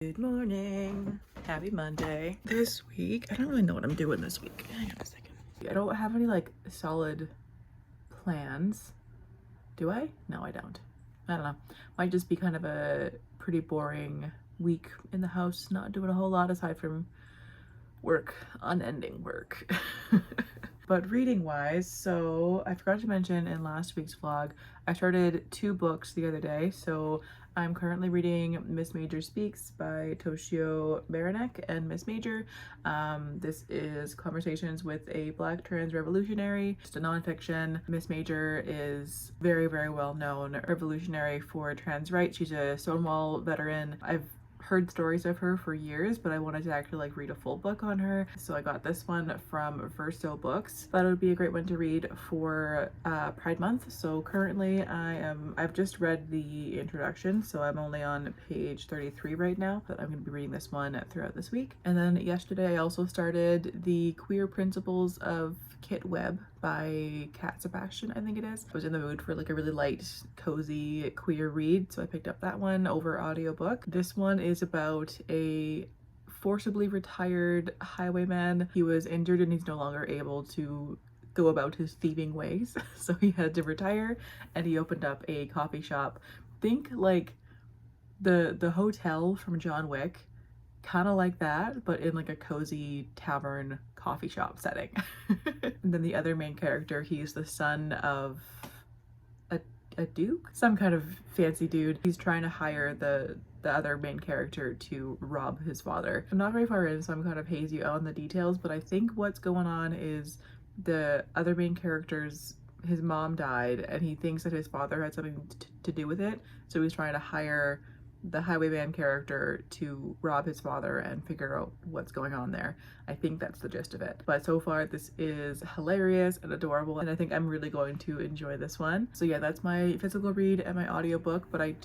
Good morning. Happy Monday. This week, I don't really know what I'm doing this week. Hang on a second. I don't have any like solid plans. Do I? No, I don't. I don't know. Might just be kind of a pretty boring week in the house, not doing a whole lot aside from work, unending work. But reading wise, so I forgot to mention in last week's vlog, I started 2 books the other day. So I'm currently reading Miss Major Speaks by Toshio Meronek and Miss Major. This is Conversations with a Black Trans Revolutionary, just a nonfiction. Miss Major is very, very well known revolutionary for trans rights. She's a Stonewall veteran. I've heard stories of her for years, but I wanted to actually like read a full book on her, so I got this one from Verso Books. Thought it would be a great one to read for Pride Month. So currently I've just read the introduction, so I'm only on page 33 right now, but I'm going to be reading this one throughout this week. And then yesterday I also started The Queer Principles of Webb by Sebastian, I think it is. I was in the mood for like a really light, cozy, queer read, so I picked up that one over audiobook. This one is about a forcibly retired highwayman. He was injured and he's no longer able to go about his thieving ways, so he had to retire and he opened up a coffee shop. Think like the hotel from John Wick, kind of like that, but in like a cozy tavern coffee shop setting. And then the other main character, he's the son of a duke, some kind of fancy dude. He's trying to hire the other main character to rob his father. I'm not very far in, so I'm kind of hazy on the details, but I think what's going on is the other main character's his mom died and he thinks that his father had something to do with it, so he's trying to hire the highwayman character to rob his father and figure out what's going on there. I think that's the gist of it. But so far this is hilarious and adorable, and I think I'm really going to enjoy this one. So yeah, that's my physical read and my audiobook, but I'm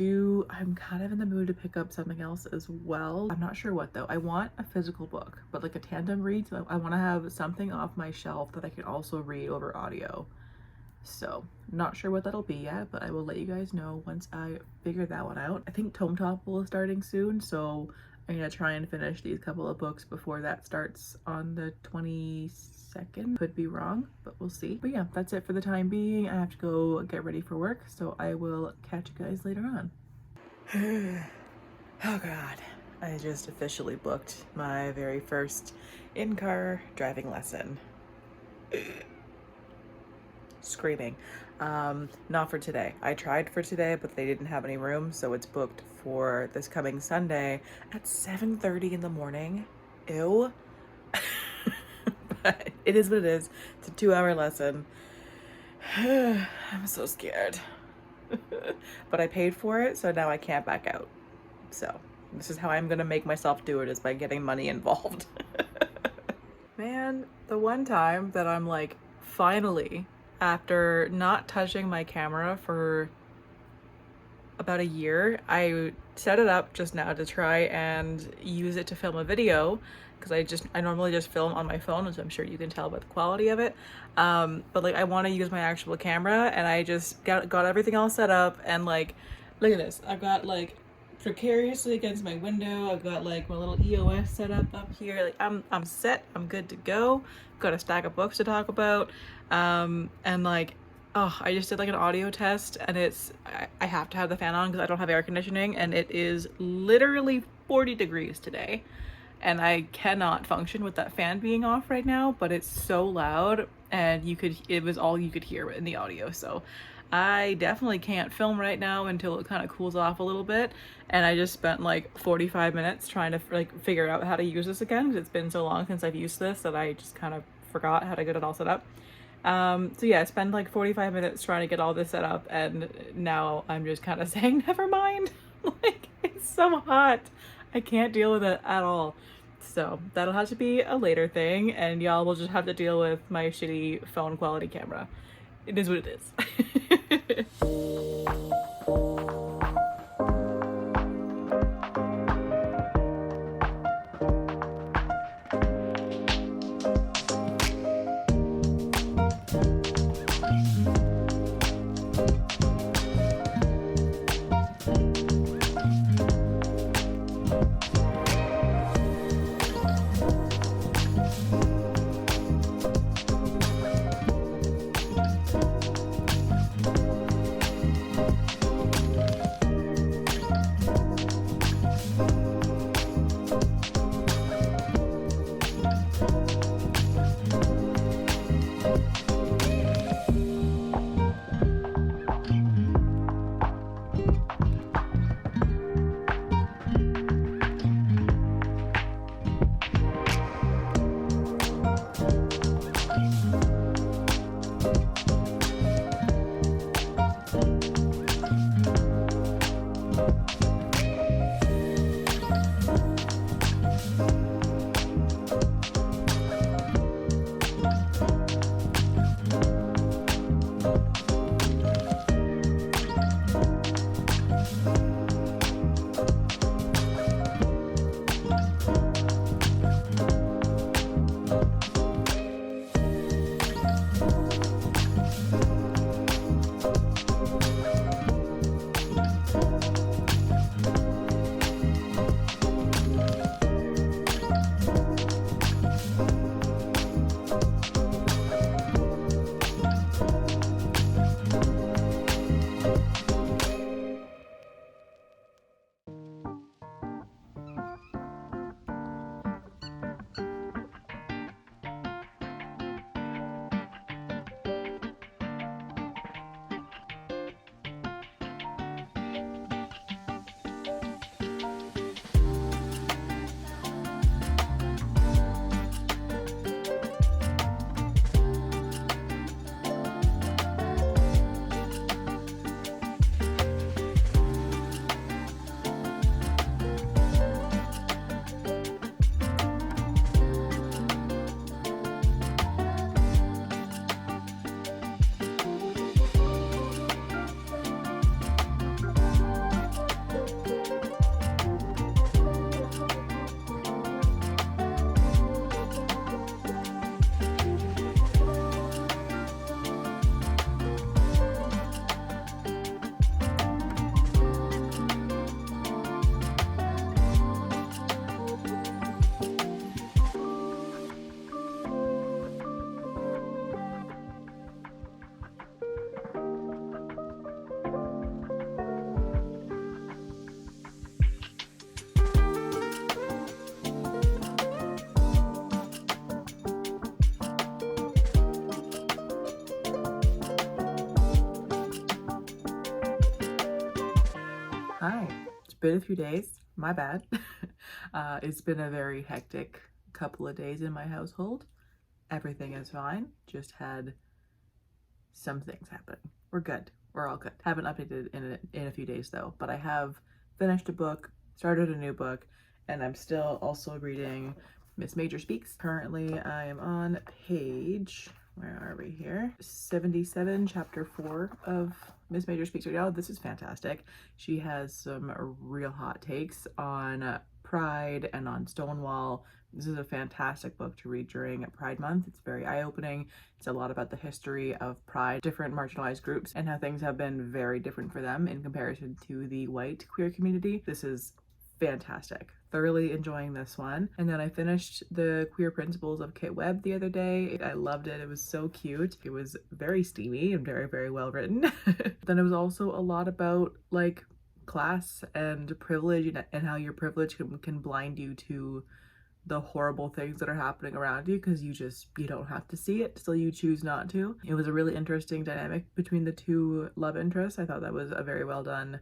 kind of in the mood to pick up something else as well. I'm not sure what though. I want a physical book, but like a tandem read, so I want to have something off my shelf that I can also read over audio. So not sure what that'll be yet, but I will let you guys know once I figure that one out. I think Tome Topple is starting soon, so I'm gonna try and finish these couple of books before that starts on the 22nd. Could be wrong, but we'll see. But yeah, that's it for the time being. I have to go get ready for work, so I will catch you guys later on. Oh god, I just officially booked my very first in-car driving lesson. Screaming. Not for today. I tried for today, but they didn't have any room, so it's booked for this coming Sunday at 7:30 in the morning. Ew. But it is what it is. It's a 2-hour lesson. I'm so scared. But I paid for it, so now I can't back out. So this is how I'm gonna make myself do it, is by getting money involved. Man, the one time that I'm like, finally, after not touching my camera for about a year, I set it up just now to try and use it to film a video, because I normally just film on my phone, as I'm sure you can tell by the quality of it. But like I want to use my actual camera, and I just got everything all set up, and like, look at this. I've got like precariously against my window. I've got like my little EOS set up here. Like I'm set. I'm good to go. Got a stack of books to talk about. And like, oh, I just did like an audio test, and I have to have the fan on because I don't have air conditioning, and it is literally 40 degrees today, and I cannot function with that fan being off right now, but it's so loud, and it was all you could hear in the audio. So I definitely can't film right now until it kind of cools off a little bit. And I just spent like 45 minutes trying to like figure out how to use this again, because it's been so long since I've used this that I just kind of forgot how to get it all set up. So yeah, I spent like 45 minutes trying to get all this set up, and now I'm just kind of saying never mind. Like, it's so hot, I can't deal with it at all. So that'll have to be a later thing, and y'all will just have to deal with my shitty phone quality camera. It is what it is. been a few days, my bad. It's been a very hectic couple of days in my household. Everything is fine, just had some things happen. We're good. We're all good. Haven't updated in a few days though, but I have finished a book, started a new book, and I'm still also reading Miss Major Speaks. Currently, I am on page, where are we here? 77, chapter 4 of Miss Major Speaks right now. This is fantastic. She has some real hot takes on Pride and on Stonewall. This is a fantastic book to read during Pride Month. It's very eye-opening. It's a lot about the history of Pride, different marginalized groups, and how things have been very different for them in comparison to the white queer community. This is fantastic. Thoroughly enjoying this one. And then I finished The Queer Principles of Webb the other day. I loved it. It was so cute. It was very steamy and very, very well written. Then it was also a lot about like class and privilege and how your privilege can blind you to the horrible things that are happening around you because you don't have to see it, so you choose not to. It was a really interesting dynamic between the two love interests. I thought that was a very well done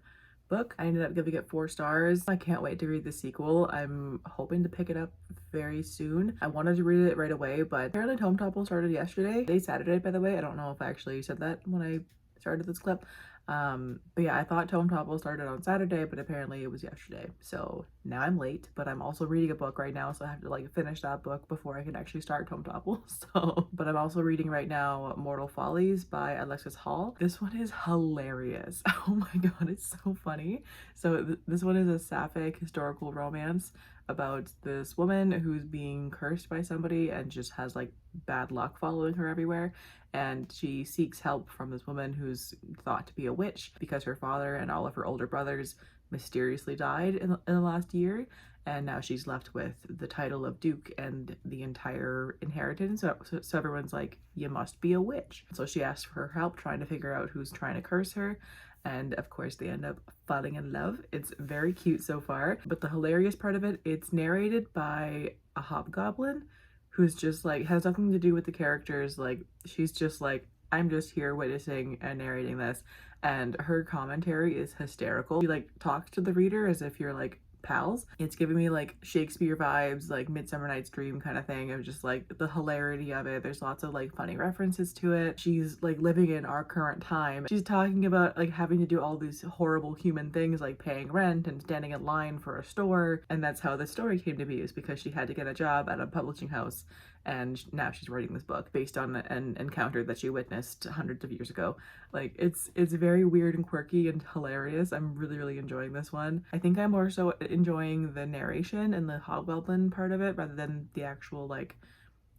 book. I ended up giving it 4 stars. I can't wait to read the sequel. I'm hoping to pick it up very soon. I wanted to read it right away, but apparently Tome Topple started yesterday. Today's Saturday, by the way. I don't know if I actually said that when I started this clip. But yeah, I thought Tome Topple started on Saturday, but apparently it was yesterday. So now I'm late, but I'm also reading a book right now, so I have to like finish that book before I can actually start Tome Topple. So, but I'm also reading right now Motal Follies by Alexis. This one is hilarious. Oh my god, it's so funny. So this one is a sapphic historical romance about this woman who's being cursed by somebody and just has like bad luck following her everywhere, and she seeks help from this woman who's thought to be a witch because her father and all of her older brothers mysteriously died in the last year, and now she's left with the title of Duke and the entire inheritance. So everyone's like, you must be a witch. So she asks for her help trying to figure out who's trying to curse her, and of course they end up falling in love. It's very cute so far, but the hilarious part of it, it's narrated by a hobgoblin who's just like, has nothing to do with the characters. Like, she's just like, I'm just here witnessing and narrating this, and her commentary is hysterical. She like talks to the reader as if you're like pals. It's giving me like Shakespeare vibes, like Midsummer Night's Dream kind of thing, of just like the hilarity of it. There's lots of like funny references to it. She's like living in our current time. She's talking about like having to do all these horrible human things like paying rent and standing in line for a store, and that's how the story came to be, is because she had to get a job at a publishing house, and now she's writing this book based on an encounter that she witnessed hundreds of years ago. Like, it's very weird and quirky and hilarious. I'm really enjoying this one. I think I'm more so enjoying the narration and the hobgoblin part of it rather than the actual like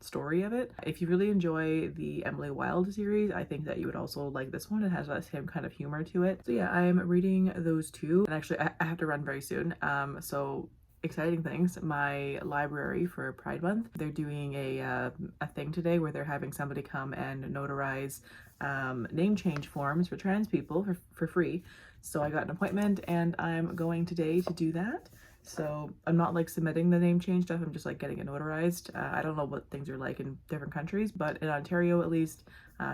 story of it. If you really enjoy the Emily Wilde series, I think that you would also like this one. It has that same kind of humor to it. So yeah, I'm reading those two, and actually I have to run very soon. So exciting things. My library for Pride Month, they're doing a thing today where they're having somebody come and notarize name change forms for trans people for free. So I got an appointment and I'm going today to do that. So I'm not like submitting the name change stuff, I'm just like getting it notarized. I don't know what things are like in different countries, but in Ontario at least,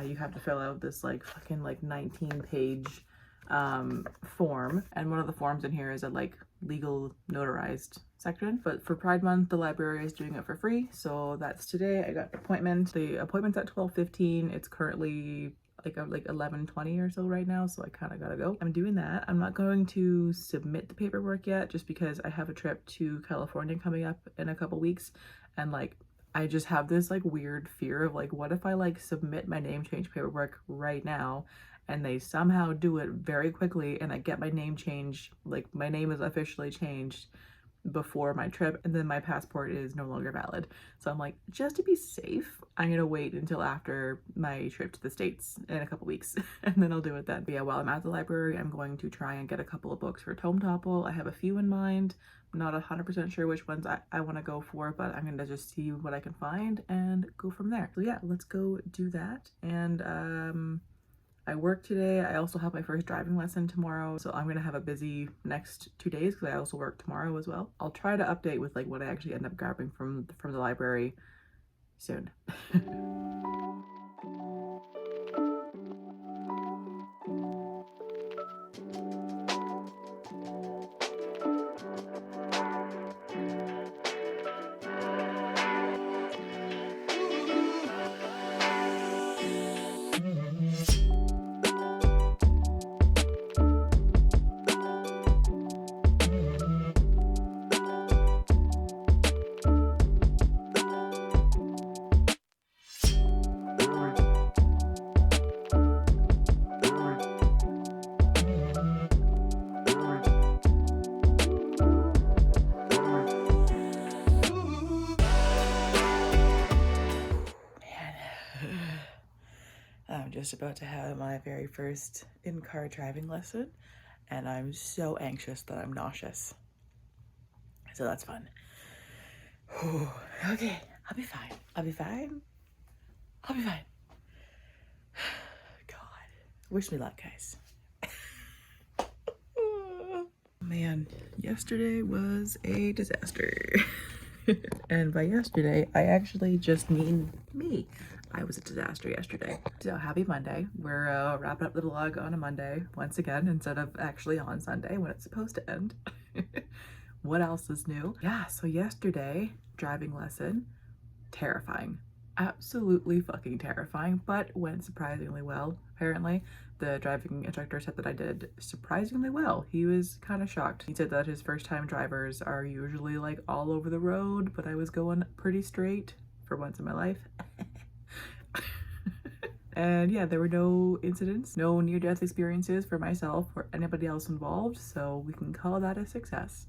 you have to fill out this like fucking like 19-page form, and one of the forms in here is a like legal notarized section. But for Pride Month, the library is doing it for free, so that's today. I got an appointment. The appointment's at 12:15. It's currently like 11:20 or so right now, so I kind of gotta go. I'm doing that. I'm not going to submit the paperwork yet, just because I have a trip to California coming up in a couple weeks, and like I just have this like weird fear of like, what if I like submit my name change paperwork right now and they somehow do it very quickly and I get my name change, like my name is officially changed before my trip, and then my passport is no longer valid. So I'm like, just to be safe, I'm gonna wait until after my trip to the States in a couple weeks and then I'll do it then. But yeah, while I'm at the library, I'm going to try and get a couple of books for Tome Topple. I have a few in mind. I'm not 100% sure which ones I want to go for, but I'm gonna just see what I can find and go from there. So yeah, let's go do that. And I work today. I also have my first driving lesson tomorrow, so I'm gonna have a busy next 2 days because I also work tomorrow as well. I'll try to update with like what I actually end up grabbing from the library soon. just about to have my very first in-car driving lesson, and I'm so anxious that I'm nauseous. So that's fun. Whew. Okay, I'll be fine. I'll be fine. I'll be fine. God. Wish me luck, guys. Man, yesterday was a disaster. And by yesterday, I actually just mean me. I was a disaster yesterday. So happy Monday. We're wrapping up the vlog on a Monday once again instead of actually on Sunday when it's supposed to end. What else is new? Yeah, so yesterday, driving lesson, terrifying. Absolutely fucking terrifying, but went surprisingly well, apparently. The driving instructor said that I did surprisingly well. He was kind of shocked. He said that his first time drivers are usually like all over the road, but I was going pretty straight for once in my life. And yeah, there were no incidents, no near-death experiences for myself or anybody else involved, so we can call that a success.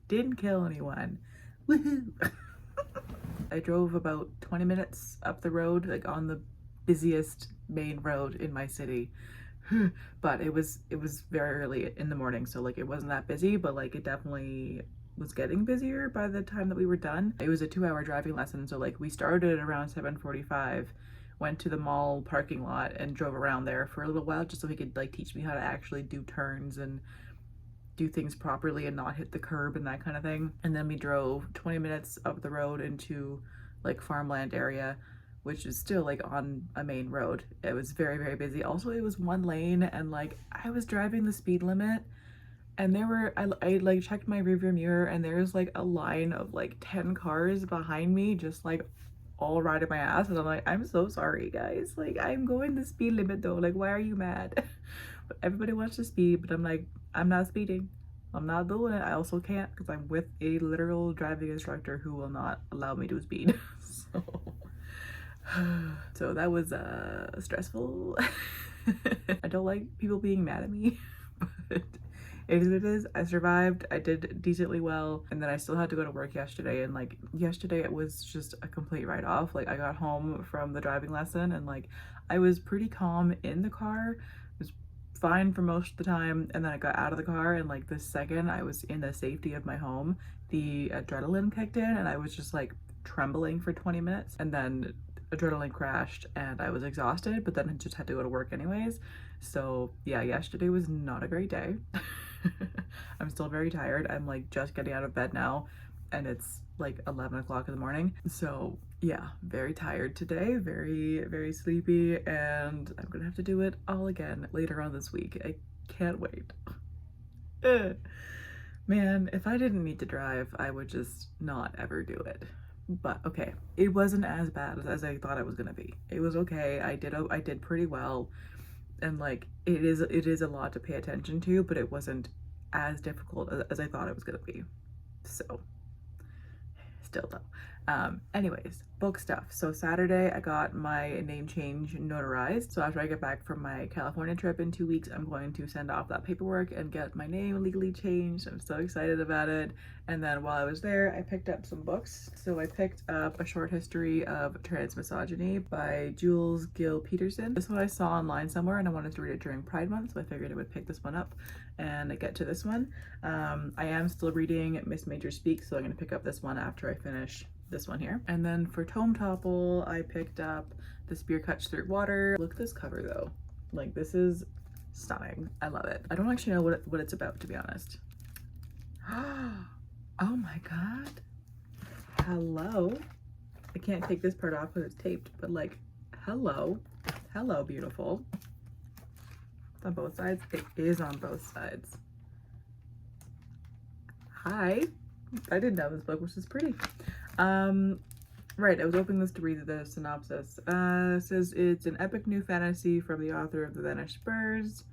Didn't kill anyone. Woohoo! I drove about 20 minutes up the road, like on the busiest main road in my city. But it was very early in the morning, so like it wasn't that busy, but like it definitely was getting busier by the time that we were done. It was a 2-hour driving lesson, so like we started at around 7:45, went to the mall parking lot and drove around there for a little while just so he could like teach me how to actually do turns and do things properly and not hit the curb and that kind of thing. And then we drove 20 minutes up the road into like farmland area, which is still like on a main road. It was very, very busy. Also, it was one lane and like I was driving the speed limit and there were, I like checked my rearview mirror and there's like a line of like 10 cars behind me just like all riding my ass, and I'm like, I'm so sorry guys, like I'm going the speed limit though, like why are you mad? But everybody wants to speed, but I'm like, I'm not speeding. I'm not doing it. I also can't because I'm with a literal driving instructor who will not allow me to speed. So that was stressful. I don't like people being mad at me, but it is what it is. I survived. I did decently well, and then I still had to go to work yesterday, and like yesterday it was just a complete write-off. Like I got home from the driving lesson and like I was pretty calm in the car, was fine for most of the time, and then I got out of the car and like the second I was in the safety of my home, the adrenaline kicked in and I was just like trembling for 20 minutes, and then adrenaline crashed and I was exhausted, but then I just had to go to work anyways. So yeah, yesterday was not a great day. I'm still very tired. I'm like just getting out of bed now and it's like 11 o'clock in the morning. So yeah, very tired today, very, very sleepy, and I'm gonna have to do it all again later on this week. I can't wait. Man, if I didn't need to drive, I would just not ever do it. But okay, it wasn't as bad as I thought it was gonna be. It was okay. I did pretty well, and like it is a lot to pay attention to, but it wasn't as difficult as I thought it was gonna be. So still though. Anyways, book stuff. So Saturday I got my name change notarized. So after I get back from my California trip in 2 weeks, I'm going to send off that paperwork and get my name legally changed. I'm so excited about it. And then while I was there, I picked up some books. So I picked up A Short History of Trans Misogyny by Jules Gill-Peterson. This one I saw online somewhere and I wanted to read it during Pride Month, so I figured I would pick this one up and get to this one. I am still reading Miss Major Speaks, so I'm going to pick up this one after I finish this one here. And then for Tome Topple, I picked up The Spear Cuts Through Water. Look at this cover though. Like this is stunning. I love it. I don't actually know what it's about, to be honest. Oh my god. Hello. I can't take this part off because it's taped, but like, hello. Hello, beautiful. It's on both sides. It is on both sides. Hi. I didn't know this book was this pretty. Right, I was opening this to read the synopsis. It says it's an epic new fantasy from the author of The Vanished Spurs.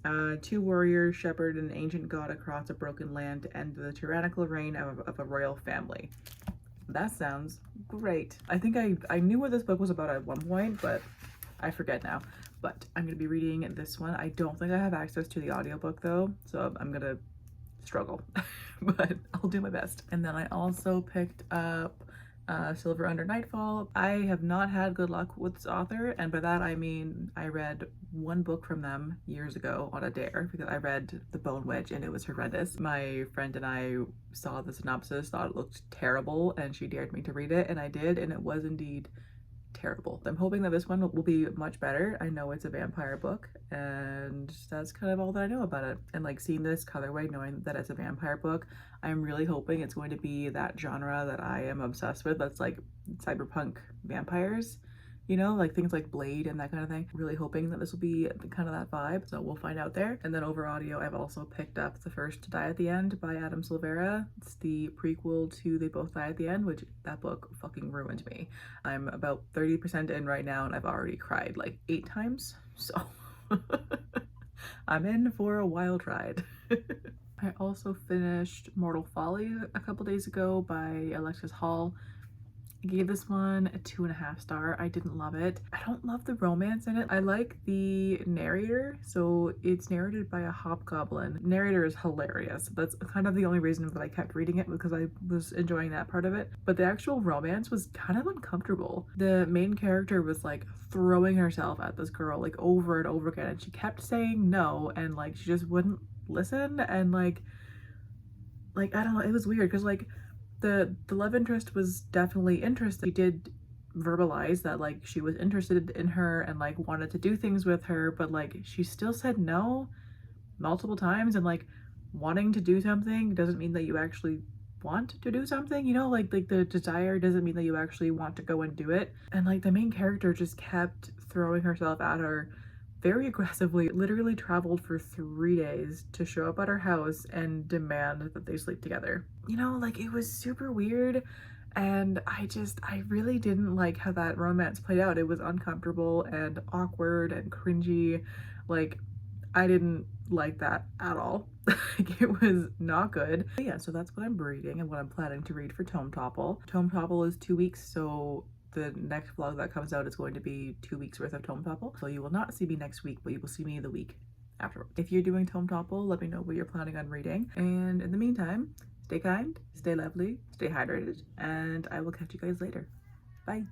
2 warriors shepherd an ancient god across a broken land to end the tyrannical reign of a royal family. That sounds great. I think I knew what this book was about at one point, but I forget now. But I'm going to be reading this one. I don't think I have access to the audiobook though, so I'm going to struggle, but I'll do my best. And then I also picked up Silver Under Nightfall. I have not had good luck with this author, and by that I mean I read one book from them years ago on a dare because I read The Bone Witch and it was horrendous. My friend and I saw the synopsis, thought it looked terrible, and she dared me to read it, and I did, and it was indeed terrible. I'm hoping that this one will be much better. I know it's a vampire book, and that's kind of all that I know about it. And like seeing this colorway, knowing that it's a vampire book, I'm really hoping it's going to be that genre that I am obsessed with. That's like cyberpunk vampires, you know, like things like Blade and that kind of thing. Really hoping that this will be kind of that vibe. So we'll find out there. And then over audio, I've also picked up The First to Die at the End by Adam Silvera. It's the prequel to They Both Die at the End, which that book fucking ruined me. I'm about 30% in right now and I've already cried like 8 times. So I'm in for a wild ride. I also finished Mortal Follies a couple days ago by Alexis. I gave this one a 2.5 star. I didn't love it. I don't love the romance in it. I like the narrator. So it's narrated by a hobgoblin. Narrator is hilarious. That's kind of the only reason that I kept reading it, because I was enjoying that part of it. But the actual romance was kind of uncomfortable. The main character was like throwing herself at this girl like over and over again, and she kept saying no, and like she just wouldn't listen, and like I don't know, it was weird because like the love interest was definitely interested. She did verbalize that like she was interested in her and like wanted to do things with her, but like she still said no multiple times, and like wanting to do something doesn't mean that you actually want to do something, you know, like the desire doesn't mean that you actually want to go and do it. And like the main character just kept throwing herself at her very aggressively, literally traveled for 3 days to show up at her house and demand that they sleep together. You know, like it was super weird, and I really didn't like how that romance played out. It was uncomfortable and awkward and cringy. Like I didn't like that at all. Like it was not good. But yeah, so that's what I'm reading and what I'm planning to read for Tome Topple. Tome Topple is 2 weeks, so the next vlog that comes out is going to be 2 weeks worth of Tome Topple. So you will not see me next week, but you will see me the week afterwards. If you're doing Tome Topple, let me know what you're planning on reading. And in the meantime, stay kind, stay lovely, stay hydrated, and I will catch you guys later. Bye.